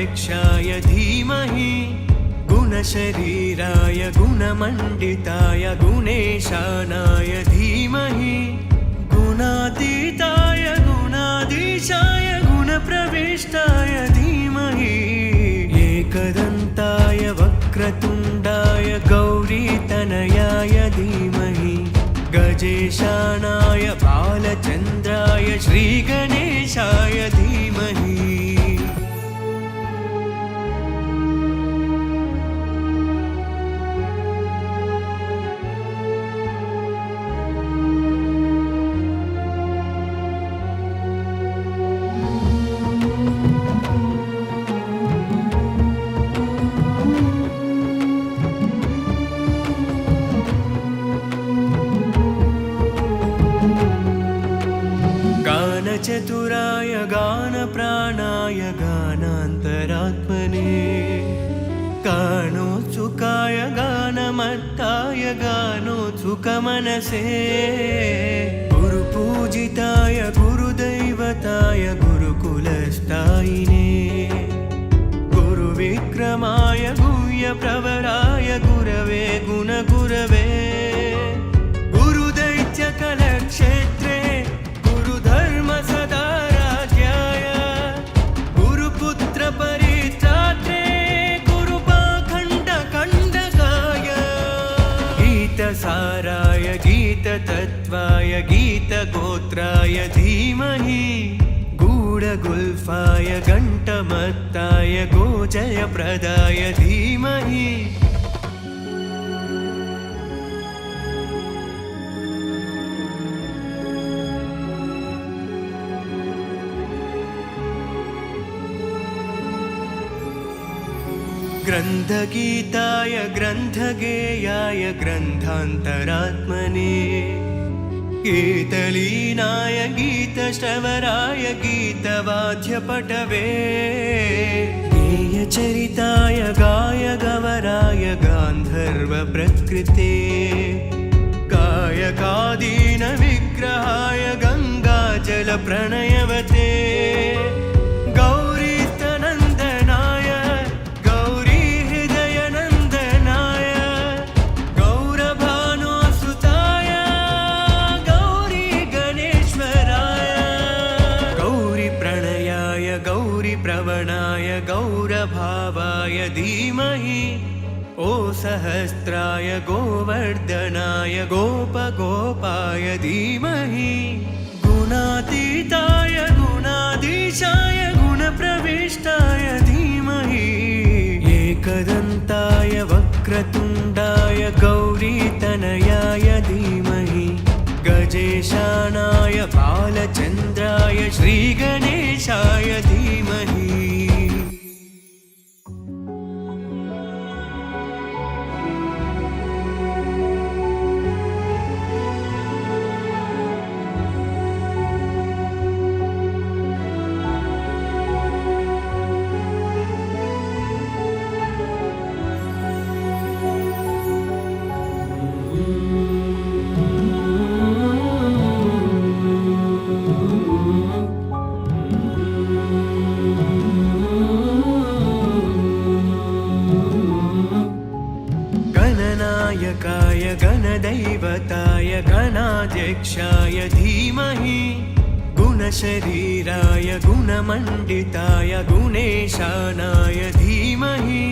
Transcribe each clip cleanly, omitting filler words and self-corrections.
गणाध्यक्षाय धीमहि गुणशरीराय गुणमण्डिताय गुणेशानाय धीमहि गुणातीताय गुणाधीशाय गुणप्रविष्टाय धीमहि एकदन्ताय वक्रतुण्डाय गौरीतनयाय धीमहि गजेशानाय बालचन्द्राय श्रीगणेशाय धीमहि चतुराय गानप्राणाय गानान्तरात्मने गानोत्सुकाय गानमत्ताय गानोत्सुकमनसे गुरुपूजिताय गुरुदैवताय गुरुकुलस्थायिने गुरुविक्रमाय गुह्यप्रवराय गुरवे गुणगुरवे गुरुदैत्यकलक्षेत्रे सदा राज्याय गुरुपुत्रपरित्रात्रे गुरुपाखण्डकण्डकाय गीतसाराय गीततत्त्वाय गीतगोत्राय धीमहि गूढगुल्फाय घण्टमत्ताय गोजयप्रदाय धीमहि ग्रन्थगीताय ग्रन्थगेयाय ग्रन्थान्तरात्मने गीतलीनाय गीतश्रवराय गीतवाद्यपटवे गेयचरिताय गायगवराय गान्धर्वप्रकृते गायकादीनविग्रहाय गङ्गाजलप्रणयवते प्रवणाय गौरभावाय धीमहि ओ सहस्राय गोवर्धनाय गोपगोपाय धीमहि गुणातीताय गुणाधीशाय गुणप्रविष्टाय धीमहि एकदन्ताय वक्रतुण्डाय गौरीतनयाय धीमहि गजेशानाय बालचन्द्राय श्रीगणेशाय धीमहि गणनायकाय गणदैवताय गणाध्यक्षाय धीमहि गुणशरीराय गुणमण्डिताय गुणेशानाय धीमहि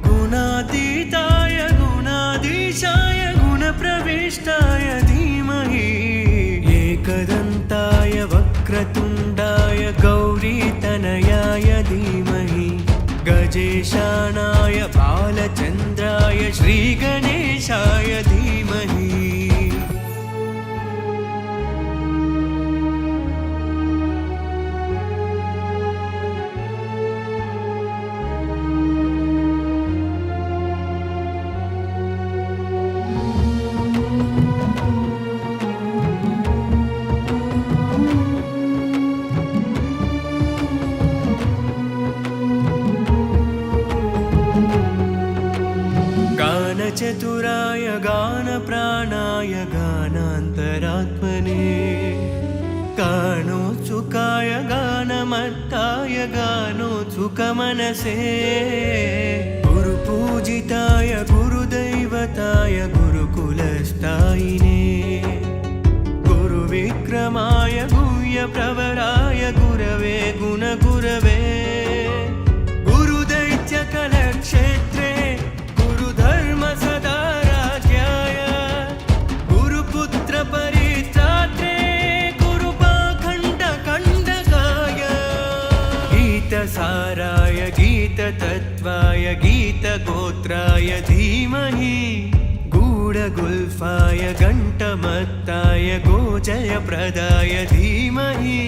गुणातीताय गुणाधीशाय गुणप्रविष्टाय धीमहि एकदन्ताय वक्रतुण्डाय गौरीतनयाय धीमहि गजेशानाय बालचन्द्राय श्रीगणेशाय धीमहि सुखमनसे गुरुपूजिताय गुरुदैवताय गुरुकुलस्थायिने गुरुविक्रमाय गुह्यप्रवराय गुरवे गुणगुरवे गुरुदैत्यकलक्षेत्रे गुरुधर्मसदाराध्याय गुरुपुत्रपरित्रात्रे गुरुपाखण्डकण्डकाय गीतसाराय गीततत्त्वाय गीतगोत्राय धीमहि गूढगुल्फाय घण्टमत्ताय गोजयप्रदाय धीमहि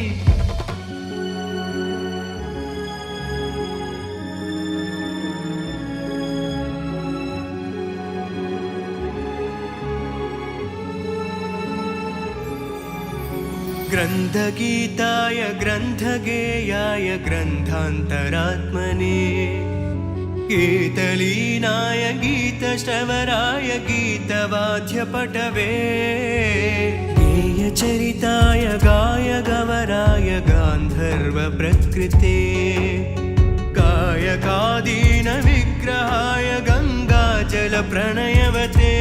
ग्रन्थगीताय ग्रन्थगेयाय ग्रन्थान्तरात्मने गीतलीनाय गीतश्रवराय गीतवाद्यपटवे गेयचरिताय गायगवराय गान्धर्वप्रकृते गायकादीनविग्रहाय गङ्गाजलप्रणयवते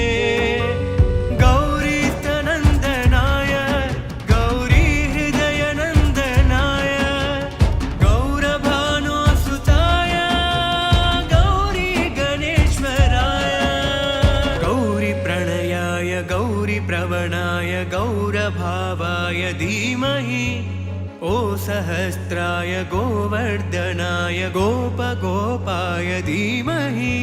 प्रवणाय गौरभावाय धीमहि ओ सहस्राय गोवर्धनाय गोपगोपाय धीमहि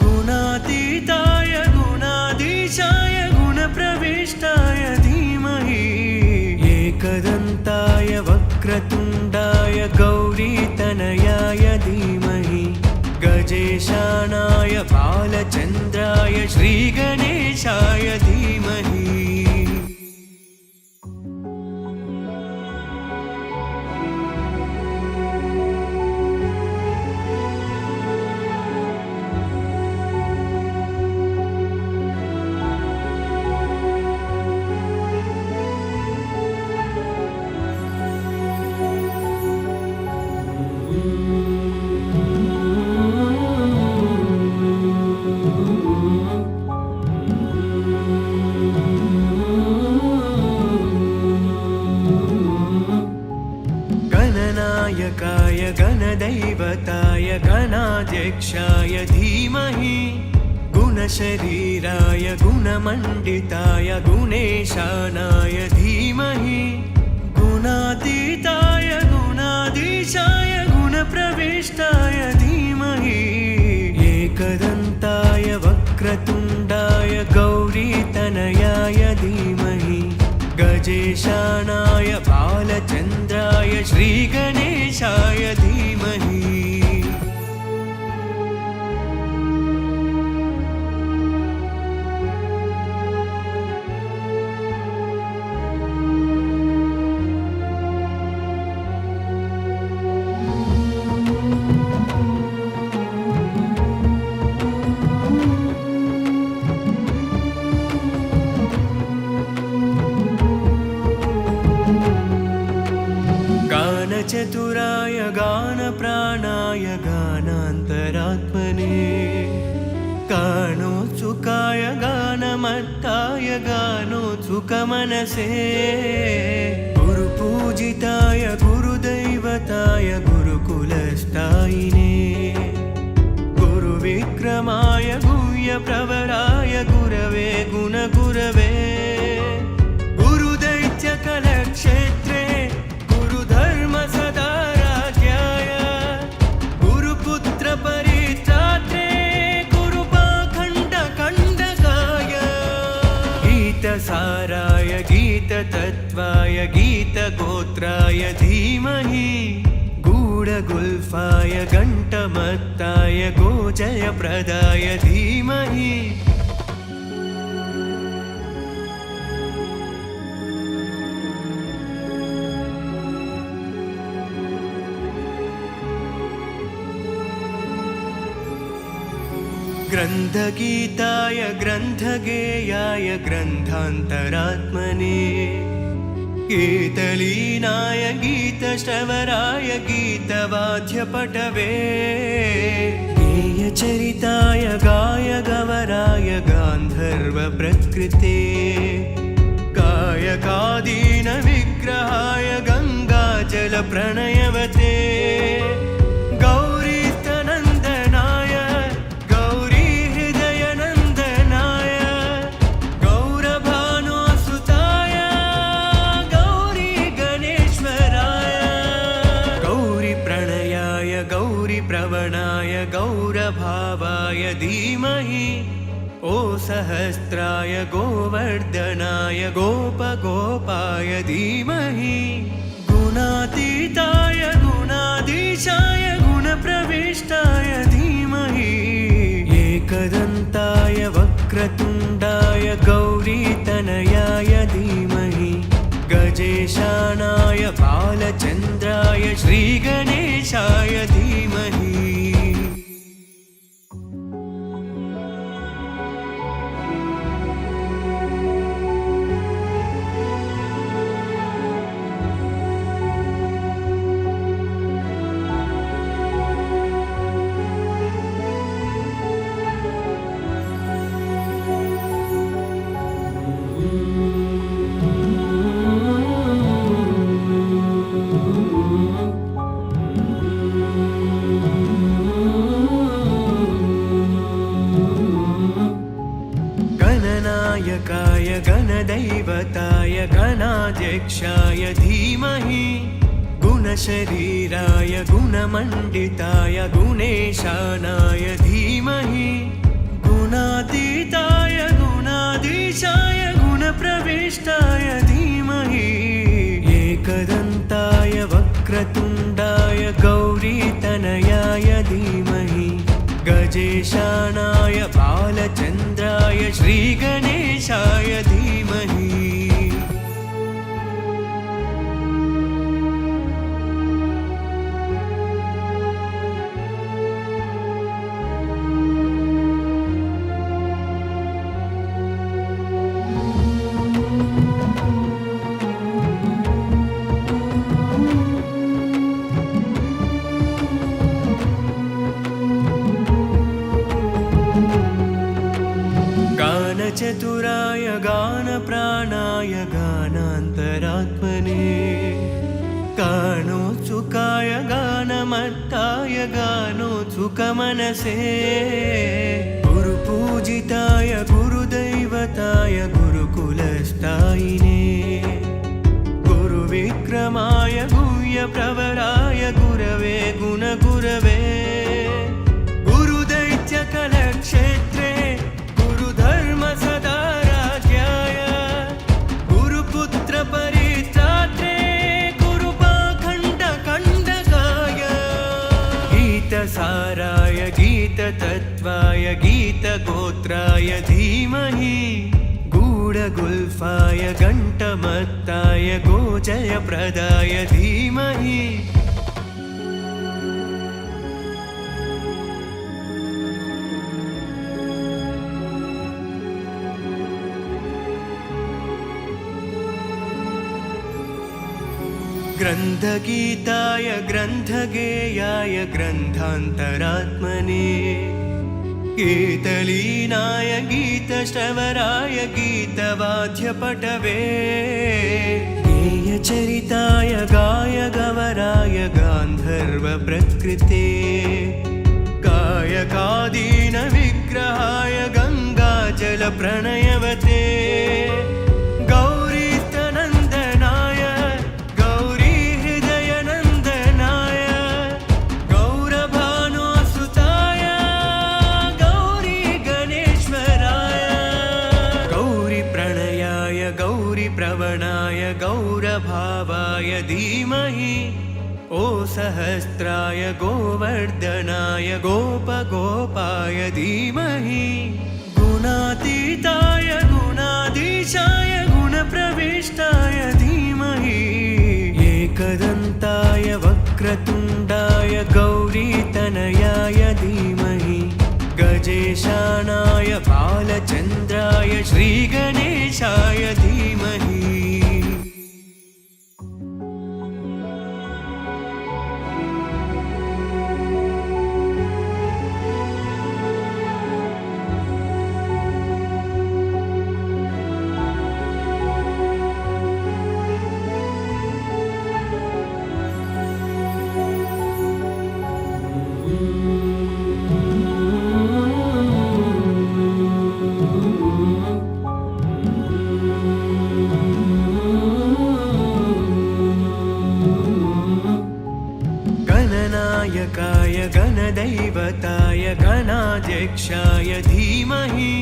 गुणातीताय गुणाधीशाय गुणप्रविष्टाय धीमहि एकदन्ताय वक्रतुण्डाय गौरीतनयाय धीमहि गजेशानाय बालचन्द्राय श्रीगणेशाय धीमहि गणनायकाय गणदैवताय गणाध्यक्षाय धीमहि गुणशरीराय गुणमण्डिताय गुणेशानाय धीमहि गुणातीताय गुणाधीशाय गुणप्रविष्टाय धीमहि एकदन्ताय वक्रतुण्डाय गौरीतनयाय धीमहि गजेशानाय बालचन्द्राय श्रीगणेशाय धीमहि चतुराय गानप्राणाय गानान्तरात्मने गानोत्सुकाय गानमत्ताय गानोत्सुकमनसे गुरुपूजिताय गुरुदैवताय गुरुकुलस्थायिने गुरुविक्रमाय गुह्यप्रवराय गुरवे गुणगुरवे गुरुदैत्यकलक्षेत्रे सदाराध्याय गुरुपुत्रपरित्रात्रे गुरुपाखण्डकण्डकाय गीतसाराय गीततत्त्वाय गीतगोत्राय धीमहि गूढगुल्फाय घण्टमत्ताय गोजयप्रदाय धीमहि ग्रन्थगीताय ग्रन्थगेयाय ग्रन्थान्तरात्मने गीतलीनाय गीतश्रवराय गीतवाद्यपटवे गेयचरिताय गायगवराय गान्धर्वप्रकृते गायकादीनविग्रहाय गङ्गाजलप्रणयवते गौरीस्तनन्दनाय गौरीहृदयनन्दनाय गौरभानुसुताय गौरीगणेश्वराय गौरीप्रणयाय गौरीप्रवणाय गौरभावाय धीमहि ओ सहस्राय गोवर्धनाय गोपगोपाय धीमहि गुणातीताय गुणाधीशाय गुणप्रविष्टाय धीमहि एकदन्ताय वक्रतुण्डाय गौरीतनयाय धीमहि गजेशानाय बालचन्द्राय श्रीगणेशाय धीमहि गणनायकाय गणदैवताय गणाध्यक्षाय धीमहि गुणशरीराय गुणमण्डिताय गुणेशानाय धीमहि गुणातीताय गुणाधीशाय गुणप्रविष्टाय धीमहि एकदन्ताय वक्रतुण्डाय गौरीतनयाय धीमहि गजेशानाय बालचन्द्राय श्रीगणेशाय धीमहि चतुराय गानप्राणाय गानान्तरात्मने गानोत्सुकाय गानमत्ताय गानोत्सुकमनसे गुरुपूजिताय गुरुदैवताय गुरुकुलस्थायिने गुरुविक्रमाय गुह्यप्रवराय गुरवे गुणगुरवे गुरुदैत्यकलक्षेत्रे सदाराध्याय गुरुपुत्रपरित्रात्रे गुरुपाखण्डकण्डकाय गीतसाराय गीततत्त्वाय गीतगोत्राय धीमहि गूढगुल्फाय घण्टमत्ताय गोजयप्रदाय धीमहि ग्रन्थगीताय ग्रन्थगेयाय ग्रन्थान्तरात्मने गीतलीनाय गीतश्रवराय गीतवाद्यपटवे गेयचरिताय गायगवराय गान्धर्वप्रकृते गायकादीनविग्रहाय गङ्गाजलप्रणयवते प्रवणाय गौरभावाय धीमहि ओ सहस्राय गोवर्धनाय गोपगोपाय धीमहि गुणातीताय गुणाधीशाय गुणप्रविष्टाय धीमहि एकदन्ताय वक्रतुण्डाय गौरीतनयाय धीमहि गजेशानाय बालचन्द्राय श्रीगणेशाय धीमहि गुणाध्यक्षाय धीमहि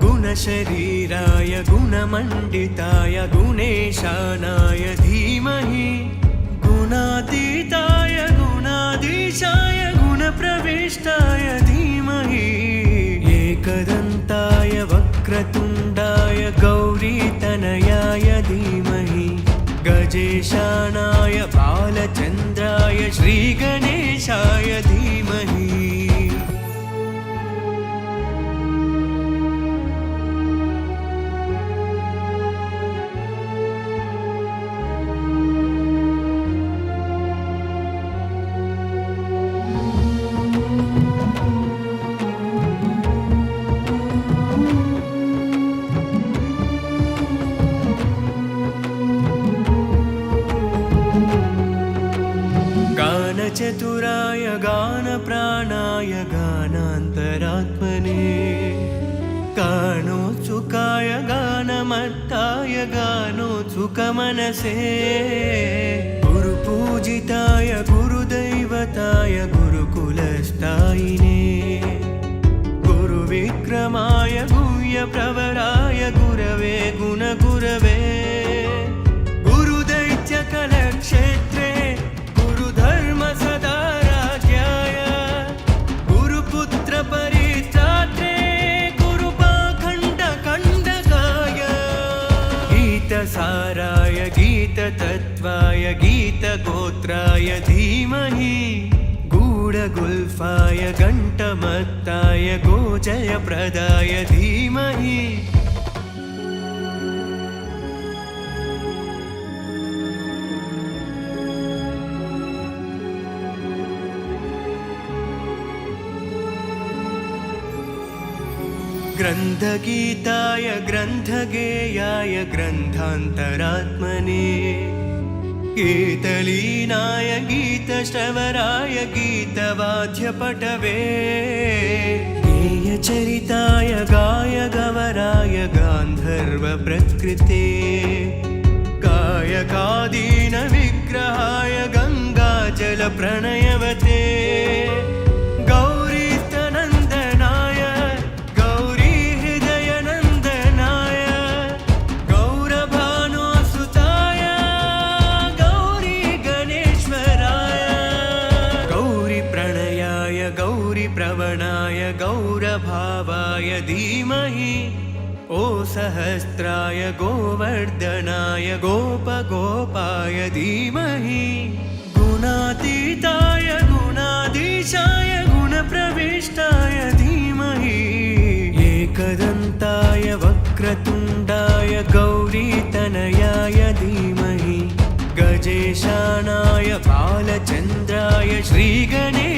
गुणशरीराय गुणमण्डिताय गुणेशानाय धीमहि गुणातीताय गुणाधीशाय गुणप्रविष्टाय धीमहि एकदन्ताय वक्रतुण्डाय गौरीतनयाय धीमहि गजेशानाय बालचन्द्राय श्रीगणेशाय धीमहि चतुराय गानप्राणाय गानान्तरात्मने गानोत्सुकाय गानमत्ताय गानोत्सुकमनसे गुरुपूजिताय गुरुदैवताय गुरुकुलस्थायिने गुरुविक्रमाय गुह्यप्रवराय गुरवे गुणगुरवे गुरुदैत्यकलक्षेत्रे सदा राज्याय गुरुपुत्र परित्रात्रे गुरुपाखण्डकण्डकाय गीतसाराय गीततत्त्वाय गीतगोत्राय धीमहि गूढगुल्फाय घण्टमत्ताय गोजयप्रदाय धीमहि ग्रन्थगीताय ग्रन्थगेयाय ग्रन्थान्तरात्मने गीतलीनाय गीतश्रवराय गीतवाद्यपटवे गेयचरिताय गायगवराय गान्धर्वप्रकृते गायकादीनविग्रहाय गङ्गाजलप्रणयवते प्रवणाय गौरभावाय धीमहि ओ सहस्राय गोवर्धनाय गोपगोपाय धीमहि गुणातीताय गुणाधीशाय गुणप्रविष्टाय धीमहि एकदन्ताय वक्रतुण्डाय गौरीतनयाय धीमहि गजेशानाय बालचन्द्राय श्रीगणेशाय